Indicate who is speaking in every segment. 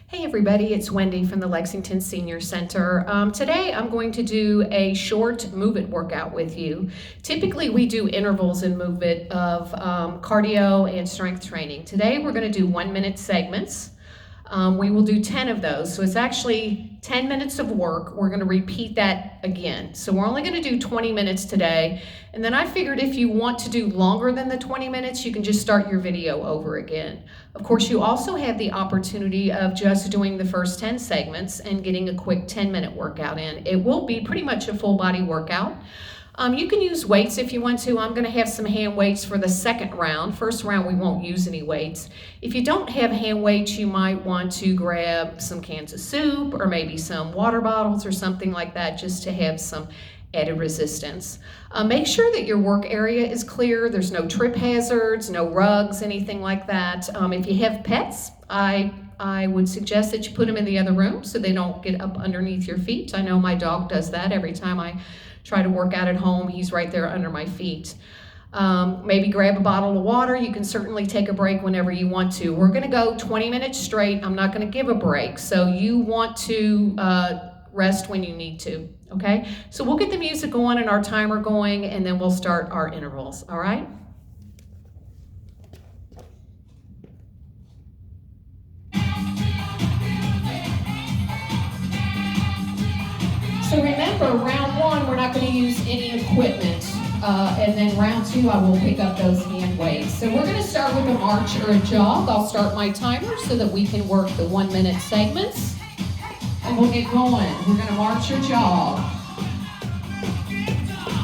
Speaker 1: Hey everybody, it's Wendy from the Lexington Senior Center. Today I'm going to do a short Move It workout with you. Typically we do intervals in Move It of cardio and strength training. Today we're going to do 1-minute segments. We will do 10 of those, so it's actually 10 minutes of work. We're going to repeat that again. So we're only going to do 20 minutes today, and then I figured if you want to do longer than the 20 minutes, you can just start your video over again. Of course, you also have the opportunity of just doing the first 10 segments and getting a quick 10-minute workout in. It will be pretty much a full body workout. You can use weights if you want to. I'm going to have some hand weights for the second round. First round, we won't use any weights. If you don't have hand weights, you might want to grab some cans of soup or maybe some water bottles or something like that just to have some added resistance. Make sure that your work area is clear. There's no trip hazards, no rugs, anything like that. If you have pets, I would suggest that you put them in the other room so they don't get up underneath your feet. I know my dog does that every time I try to work out at home. He's right there under my feet. Maybe grab a bottle of water. You can certainly take a break whenever you want to. We're going to go 20 minutes straight. I'm not going to give a break, so you want to rest when you need to, okay? So we'll get the music going and our timer going, and then we'll start our intervals, all right? So remember, round one, we're not going to use any equipment. And then round two, I will pick up those hand weights. So we're going to start with a march or a jog. I'll start my timer so that we can work the 1-minute segments. And we'll get going. We're going to march or jog.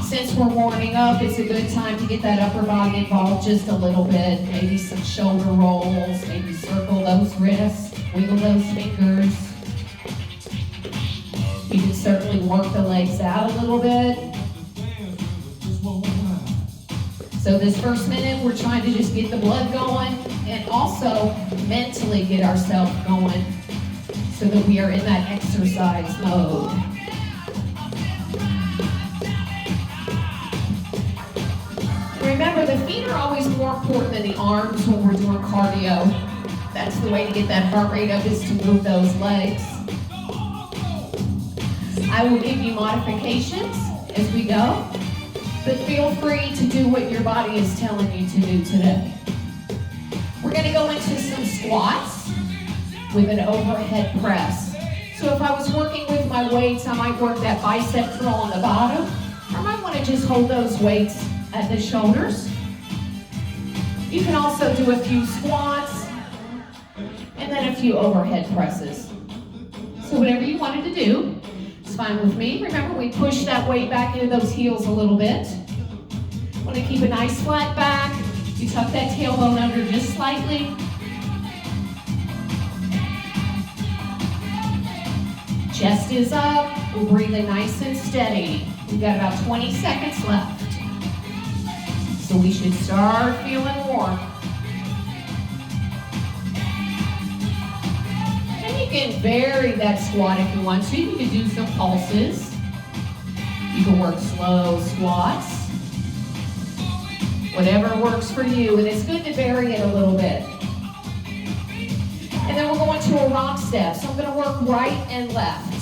Speaker 1: Since we're warming up, it's a good time to get that upper body involved just a little bit. Maybe some shoulder rolls, maybe circle those wrists, wiggle those fingers. You can certainly work the legs out a little bit. So this first minute, we're trying to just get the blood going and also mentally get ourselves going so that we are in that exercise mode. Remember, the feet are always more important than the arms when we're doing cardio. That's the way to get that heart rate up, is to move those legs. I will give you modifications as we go, but feel free to do what your body is telling you to do today. We're going to go into some squats with an overhead press. So if I was working with my weights, I might work that bicep curl on the bottom, or I might want to just hold those weights at the shoulders. You can also do a few squats and then a few overhead presses. So whatever you wanted to do, it's fine with me. Remember, we push that weight back into those heels a little bit. Want to keep a nice flat back. You tuck that tailbone under just slightly. Chest is up. We're breathing nice and steady. We've got about 20 seconds left. So we should start feeling warm. You can vary that squat if you want to. You can do some pulses. You can work slow squats. Whatever works for you, and it's good to vary it a little bit. And then we're going to a rock step. So I'm going to work right and left.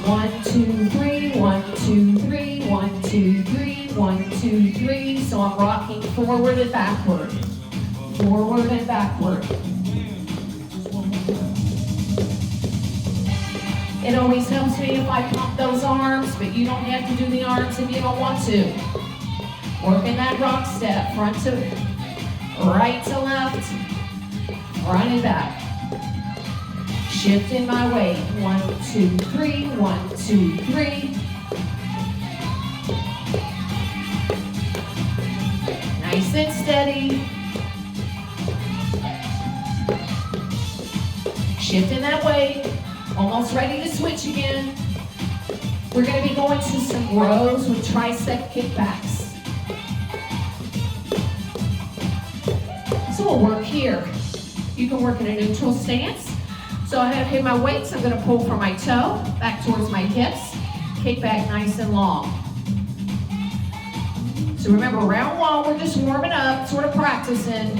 Speaker 1: One, two, three, 1, 2, 3, 1, 2, 3, 1, 2, 3. So I'm rocking forward and backward. Forward and backward. It always helps me if I pump those arms, but you don't have to do the arms if you don't want to. Working that rock step, front to right to left, front and back. Shifting my weight. 1, 2, 3, 1, 2, 3. Nice and steady. Shifting that weight, almost ready to switch again. We're going to be going to some rows with tricep kickbacks. So we'll work here. You can work in a neutral stance. So I have my weights. I'm going to pull from my toe back towards my hips. Kick back nice and long. So remember, round one, we're just warming up, sort of practicing.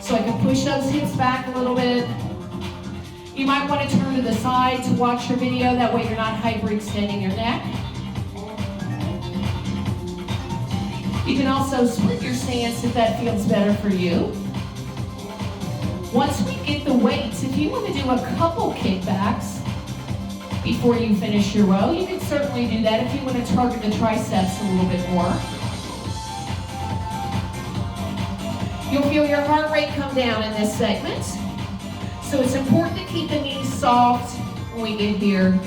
Speaker 1: So I can push those hips back a little bit. You might want to turn to the side to watch your video. That way you're not hyperextending your neck. You can also split your stance if that feels better for you. Once we get the weights, if you want to do a couple kickbacks before you finish your row, you can certainly do that if you want to target the triceps a little bit more. You'll feel your heart rate come down in this segment. So it's important to keep the knees soft when we get here,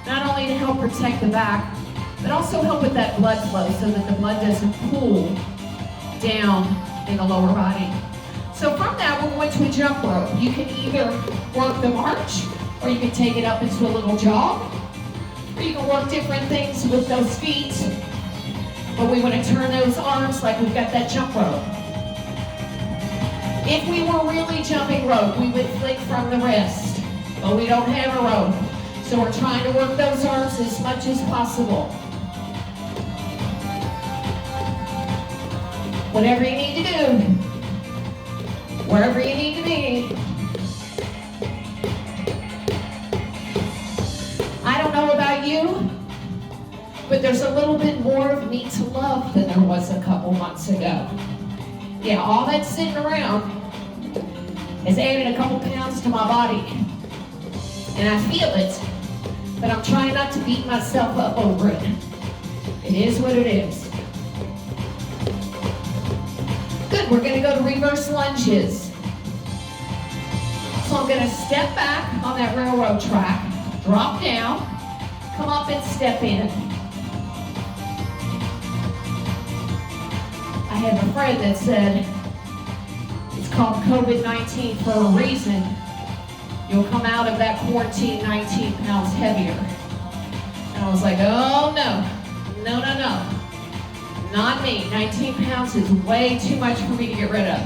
Speaker 1: not only to help protect the back, but also help with that blood flow so that the blood doesn't pool down in the lower body. So from that, we're going to a jump rope. You can either work the march, or you can take it up into a little jog, or you can work different things with those feet, but we want to turn those arms like we've got that jump rope. If we were really jumping rope, we would flick from the wrist, but we don't have a rope. So we're trying to work those arms as much as possible. Whatever you need to do, wherever you need to be. I don't know about you, but there's a little bit more of me to love than there was a couple months ago. Yeah, all that sitting around has added a couple pounds to my body. And I feel it, but I'm trying not to beat myself up over it. It is what it is. Good, we're gonna go to reverse lunges. So I'm gonna step back on that railroad track, drop down, come up and step in. I have a friend that said, it's called COVID-19 for a reason. You'll come out of that quarantine 19 pounds heavier. And I was like, oh no, no, no, no. Not me. 19 pounds is way too much for me to get rid of.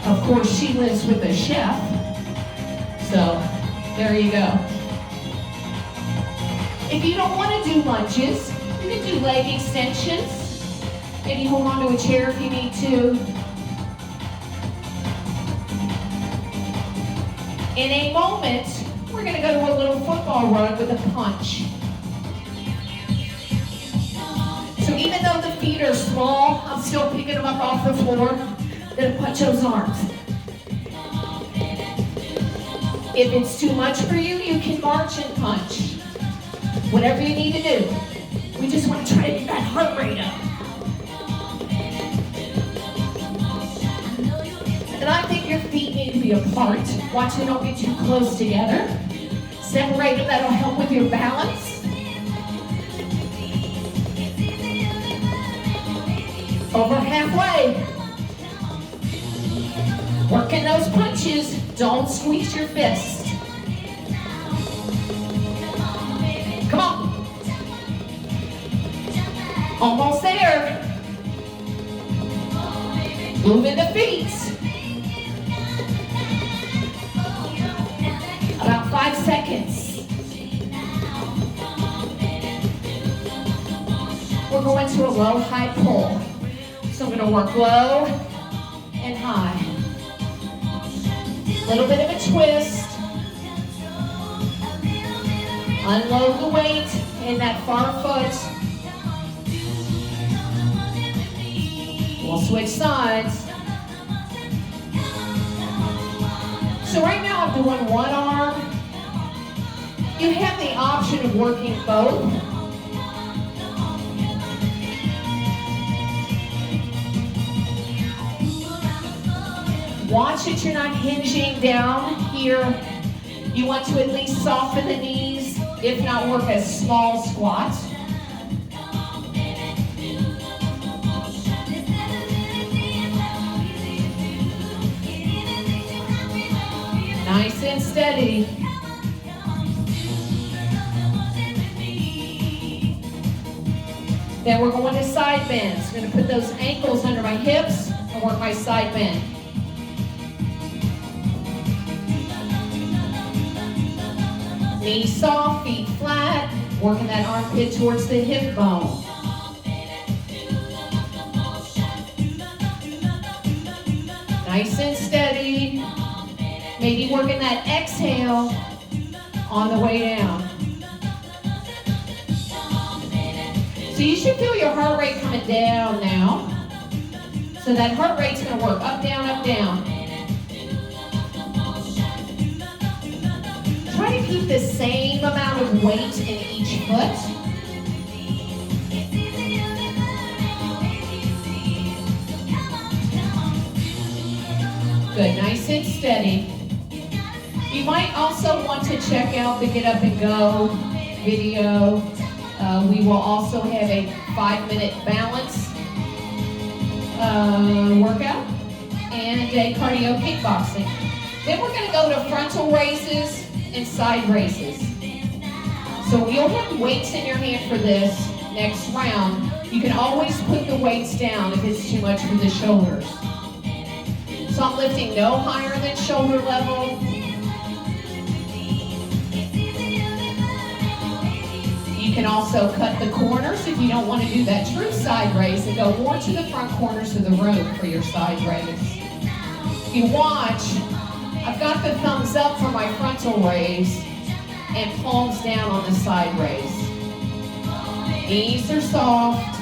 Speaker 1: Of course, she lives with a chef. So, there you go. If you don't want to do lunges, you can do leg extensions. Maybe hold on to a chair if you need to. In a moment, we're going to go to a little football run with a punch. So even though the feet are small, I'm still picking them up off the floor. I'm going to punch those arms. If it's too much for you, you can march and punch. Whatever you need to do. We just want to try to get that heart rate up. And I think your feet need to be apart. Watch they don't get too close together. Separate them, that'll help with your balance. Over halfway. Working those punches. Don't squeeze your fist. Come on. Almost there. Moving the feet. About 5 seconds. We're going to a low, high pull. So I'm going to work low and high. A little bit of a twist. Unload the weight in that far foot. We'll switch sides. So right now I'm doing one arm. You have the option of working both. Watch that you're not hinging down here. You want to at least soften the knees, if not work a small squat. Nice and steady. Then we're going to side bends. I'm going to put those ankles under my hips and work my side bend. Knees soft, feet flat. Working that armpit towards the hip bone. Nice and steady. Maybe working that exhale on the way down. So you should feel your heart rate coming down now. So that heart rate's going to work up, down, up, down. Try to keep the same amount of weight in each foot. Good, nice and steady. You might also want to check out the Get Up and Go video. We will also have a 5-minute balance workout and a cardio kickboxing. Then we're going to go to frontal raises and side raises. So you'll have weights in your hand for this next round. You can always put the weights down if it's too much for the shoulders. So I'm lifting no higher than shoulder level. You can also cut the corners if you don't want to do that true side raise and go more to the front corners of the room for your side raise. If you watch, I've got the thumbs up for my frontal raise and palms down on the side raise. Knees are soft.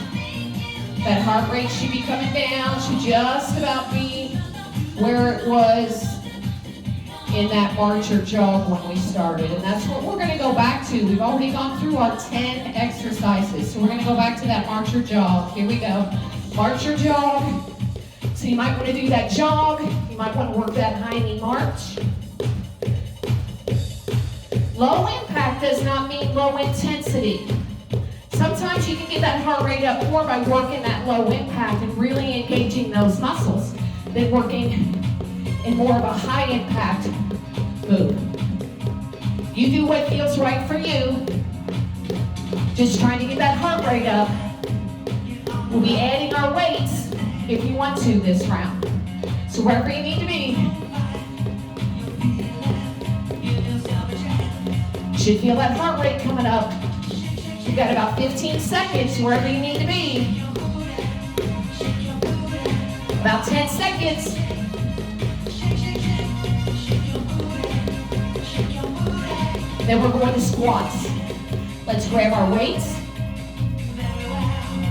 Speaker 1: That heart rate should be coming down, should just about be where it was in that march or jog when we started. And that's what we're going to go back to. We've already gone through our 10 exercises. So we're going to go back to that march or jog. Here we go. March or jog. So you might want to do that jog. You might want to work that high knee march. Low impact does not mean low intensity. Sometimes you can get that heart rate up more by working that low impact and really engaging those muscles than working in more of a high impact move. You do what feels right for you. Just trying to get that heart rate up. We'll be adding our weights if you want to this round. So wherever you need to be. You should feel that heart rate coming up. You've got about 15 seconds wherever you need to be. About 10 seconds. Then we're going to squats. Let's grab our weights.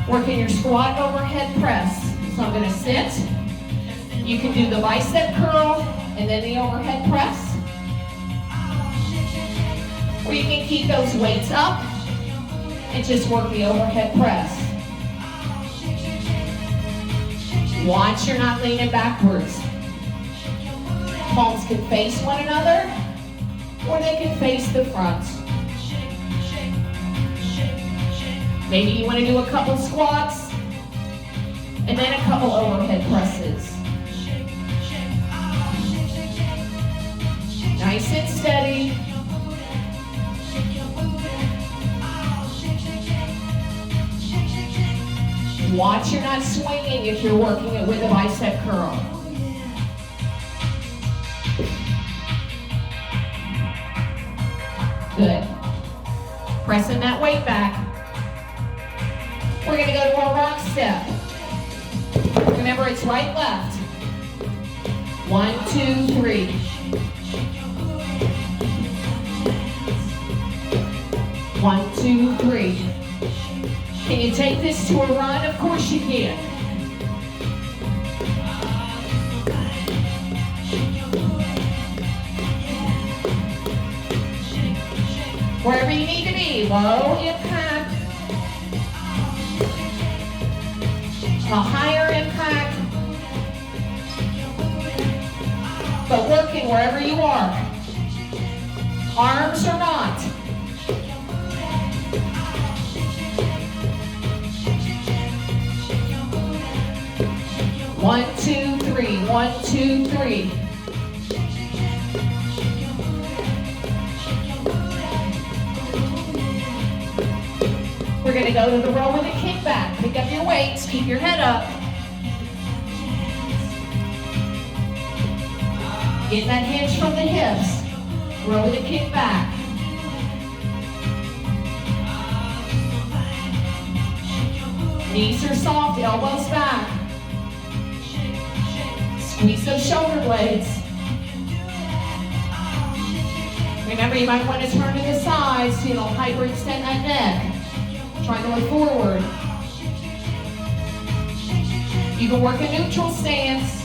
Speaker 1: Working your squat overhead press. So I'm going to sit. You can do the bicep curl and then the overhead press. Or you can keep those weights up and just work the overhead press. Watch you're not leaning backwards. Palms can face one another, or they can face the front. Maybe you want to do a couple squats, and then a couple overhead presses. Nice and steady. Watch you're not swinging if you're working it with a bicep curl. Good. Pressing that weight back. We're going to go to our rock step. Remember, it's right, left. 1, 2, 3. 1, 2, 3. Can you take this to a run? Of course you can. Wherever you need to be, low impact, a higher impact, but working wherever you are. Arms or not. One, two, three. 1, 2, 3. We're going to go to the row with a kickback. Pick up your weights, keep your head up. Get that hinge from the hips. Row with a kickback. Knees are soft, elbows back. Squeeze those shoulder blades. Remember, you might want to turn to the sides so you'll hyperextend that neck. Try going forward. You can work a neutral stance.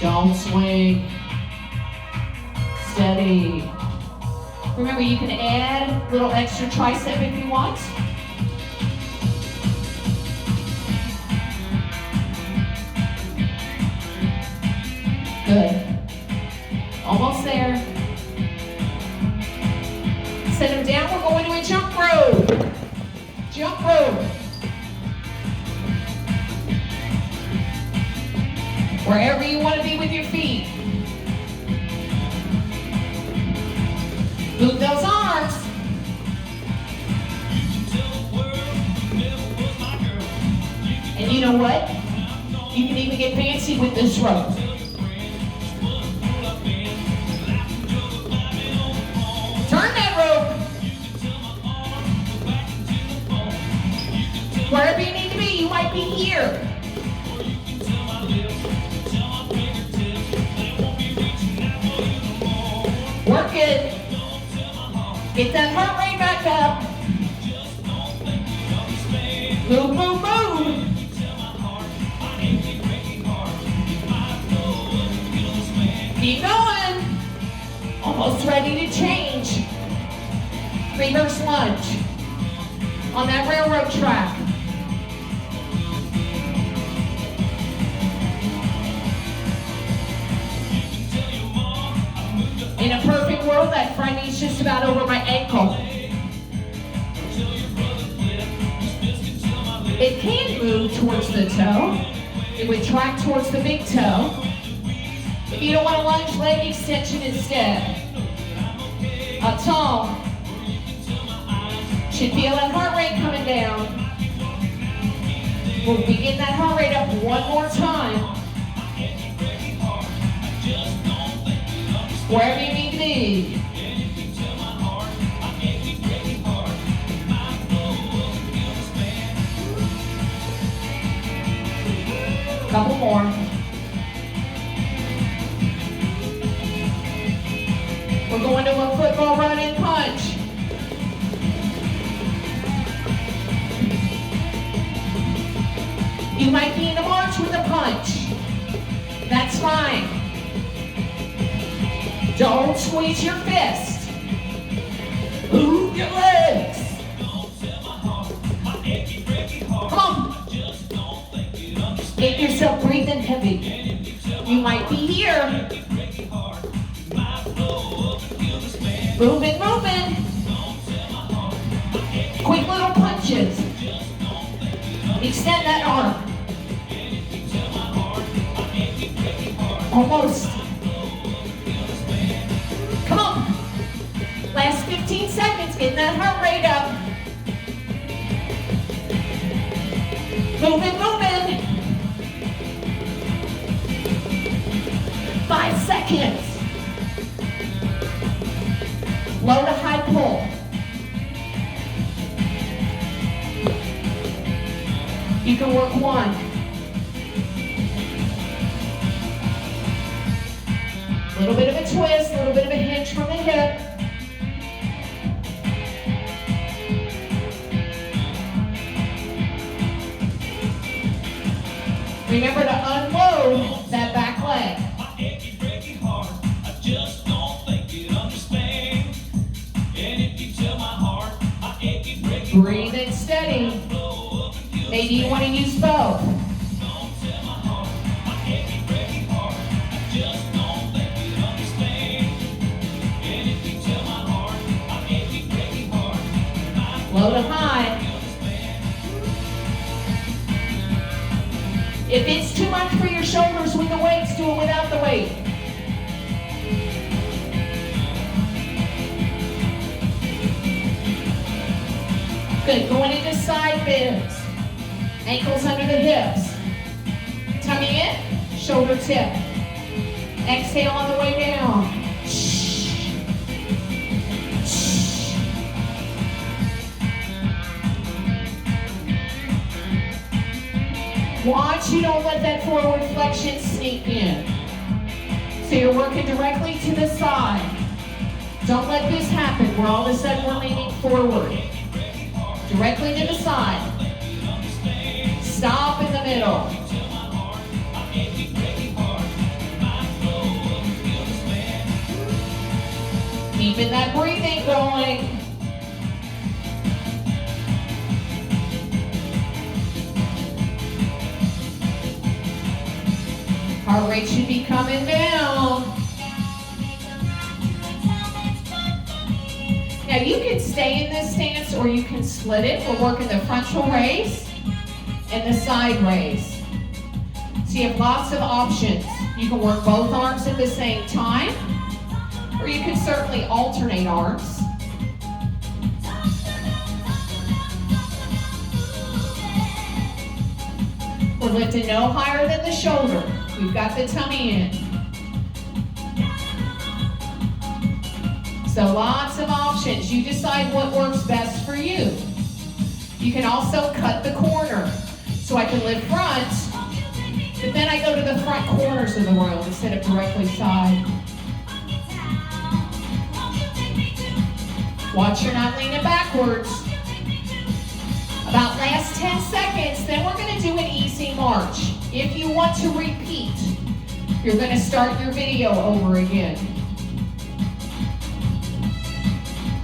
Speaker 1: Don't swing. Steady. Remember, you can add a little extra tricep if you want. Good. Almost there. Set them down. We're going to a jump rope. Jump rope. Wherever you want to be with your feet. Move those arms. And you know what? You can even get fancy with this rope. Turn that rope. Wherever you need to be, you might be here. Work it. Get that heart rate back up. Move, move, move. Keep going. Almost ready to change. Reverse lunge on that railroad track. In a perfect world, that front knee's just about over my ankle. It can move towards the toe. It would track towards the big toe. If you don't want to lunge, leg extension instead. Up tall. Should feel that heart rate coming down. We'll begin that heart rate up one more time. Wherever you need to be. Couple more. We're going to a football run and punch. You might be in a march with a punch. That's fine. Don't squeeze your fist. Move your legs. Come on. Get yourself breathing heavy. You might be here. Moving, moving. Quick little punches. Extend that arm. Almost. Come on. Last 15 seconds, getting that heart rate up. Moving, moving. 5 seconds. Low to high pull. You can work one. A little bit of a twist, a little bit of a hinge from the hip. Remember to unload that back leg. Breathe in steady. Maybe you want to use both. Low to high. If it's too much for your shoulders with the weights, do it without the weight. Good, going into side bends. Ankles under the hips. Tummy in, shoulder tip. Exhale on the way down. Watch you don't let that forward flexion sneak in. So you're working directly to the side. Don't let this happen where all of a sudden we're leaning forward. Directly to the side. Stop in the middle. Keeping that breathing going. Heart rate should be coming down. Now you can stay in this stance or you can split it. We're working the frontal raise and the side raise. So you have lots of options. You can work both arms at the same time, or you can certainly alternate arms. We're lifting no higher than the shoulder. We've got the tummy in. So lots of options. You decide what works best for you. You can also cut the corner. So I can lift front, but then I go to the front corners of the room instead of directly side. Watch you're not leaning backwards. About last 10 seconds, then we're going to do an easy march. If you want to repeat, you're going to start your video over again.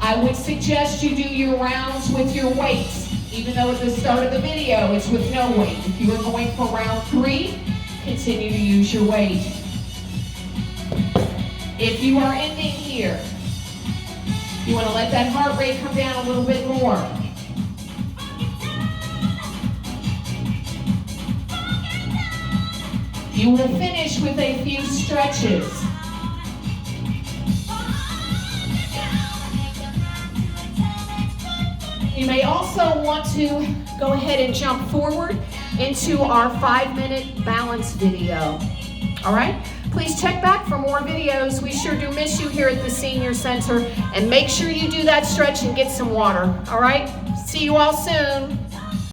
Speaker 1: I would suggest you do your rounds with your weights, even though at the start of the video it's with no weight. If you are going for round 3, continue to use your weight. If you are ending here, you want to let that heart rate come down a little bit more. You will finish with a few stretches. You may also want to go ahead and jump forward into our 5-minute balance video. All right? Please check back for more videos. We sure do miss you here at the Senior Center. And make sure you do that stretch and get some water. All right? See you all soon.